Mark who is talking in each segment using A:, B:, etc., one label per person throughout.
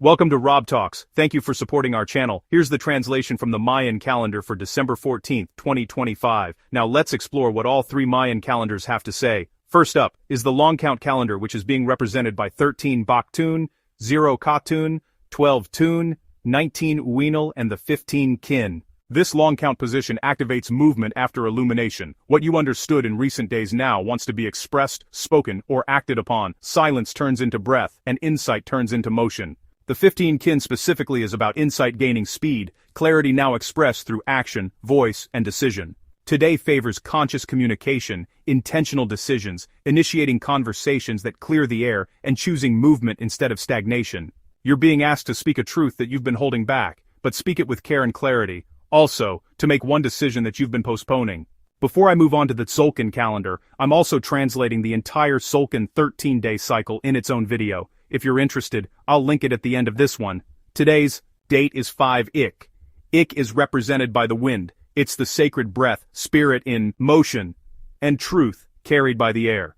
A: Welcome to Rob Talks. Thank you for supporting our channel. Here's the translation from the Mayan calendar for December 14th, 2025. Now let's explore what all three Mayan calendars have to say. First up is the long count calendar, which is being represented by 13 Baktun, 0 Katun, 12 Tun, 19 Uinal, and the 15 Kin. This long count position activates movement after illumination. What you understood in recent days now wants to be expressed, spoken, or acted upon. Silence turns into breath, and insight turns into motion. The 15 Kin specifically is about insight gaining speed, clarity now expressed through action, voice, and decision. Today favors conscious communication, intentional decisions, initiating conversations that clear the air, and choosing movement instead of stagnation. You're being asked to speak a truth that you've been holding back, but speak it with care and clarity. Also, to make one decision that you've been postponing. Before I move on to the Tzolk'in calendar, I'm also translating the entire Tzolk'in 13-day cycle in its own video. If you're interested, I'll link it at the end of this one. Today's date is 5 Ik. Ik is represented by the wind. It's the sacred breath, spirit in motion, and truth carried by the air.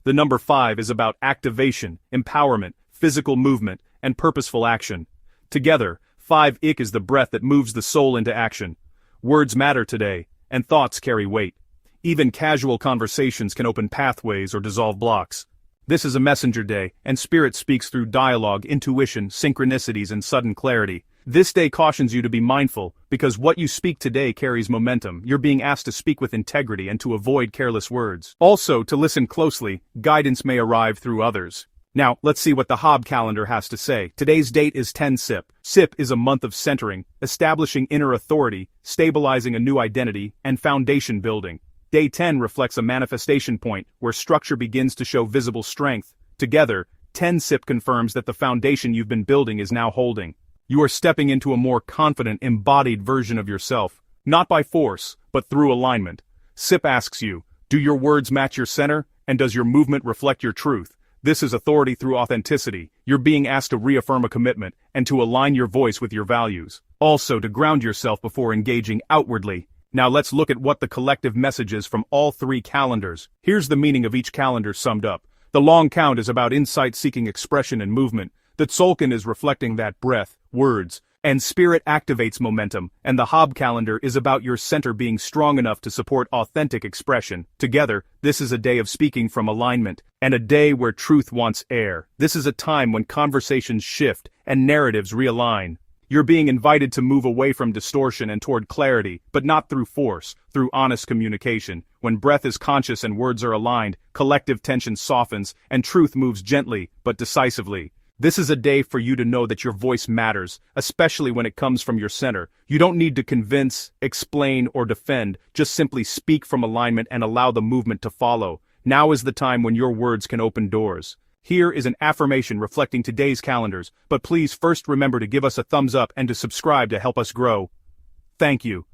A: The number 5 is about activation, empowerment, physical movement, and purposeful action. Together, 5 Ik is the breath that moves the soul into action. Words matter today, and thoughts carry weight. Even casual conversations can open pathways or dissolve blocks. This is a messenger day, and spirit speaks through dialogue, intuition, synchronicities, and sudden clarity. This day cautions you to be mindful, because what you speak today carries momentum. You're being asked to speak with integrity and to avoid careless words. Also, to listen closely, guidance may arrive through others. Now, let's see what the Hob calendar has to say. Today's date is 10 Sip. Sip is a month of centering, establishing inner authority, stabilizing a new identity, and foundation building. Day 10 reflects a manifestation point, where structure begins to show visible strength. Together, 10 Sip confirms that the foundation you've been building is now holding. You are stepping into a more confident, embodied version of yourself. Not by force, but through alignment. Sip asks you, do your words match your center, and does your movement reflect your truth? This is authority through authenticity. You're being asked to reaffirm a commitment, and to align your voice with your values. Also to ground yourself before engaging outwardly. Now let's look at what the collective message is from all three calendars. Here's the meaning of each calendar summed up. The long count is about insight-seeking expression and movement. The Tzolk'in is reflecting that breath, words, and spirit activates momentum, and the Hob calendar is about your center being strong enough to support authentic expression. Together, this is a day of speaking from alignment, and a day where truth wants air. This is a time when conversations shift and narratives realign. You're being invited to move away from distortion and toward clarity, but not through force, through honest communication. When breath is conscious and words are aligned, collective tension softens, and truth moves gently, but decisively. This is a day for you to know that your voice matters, especially when it comes from your center. You don't need to convince, explain, or defend, just simply speak from alignment and allow the movement to follow. Now is the time when your words can open doors. Here is an affirmation reflecting today's calendars, but please first remember to give us a thumbs up and to subscribe to help us grow. Thank you.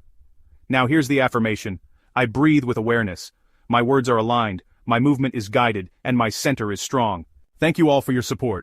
A: Now here's the affirmation. I breathe with awareness. My words are aligned, my movement is guided, and my center is strong. Thank you all for your support.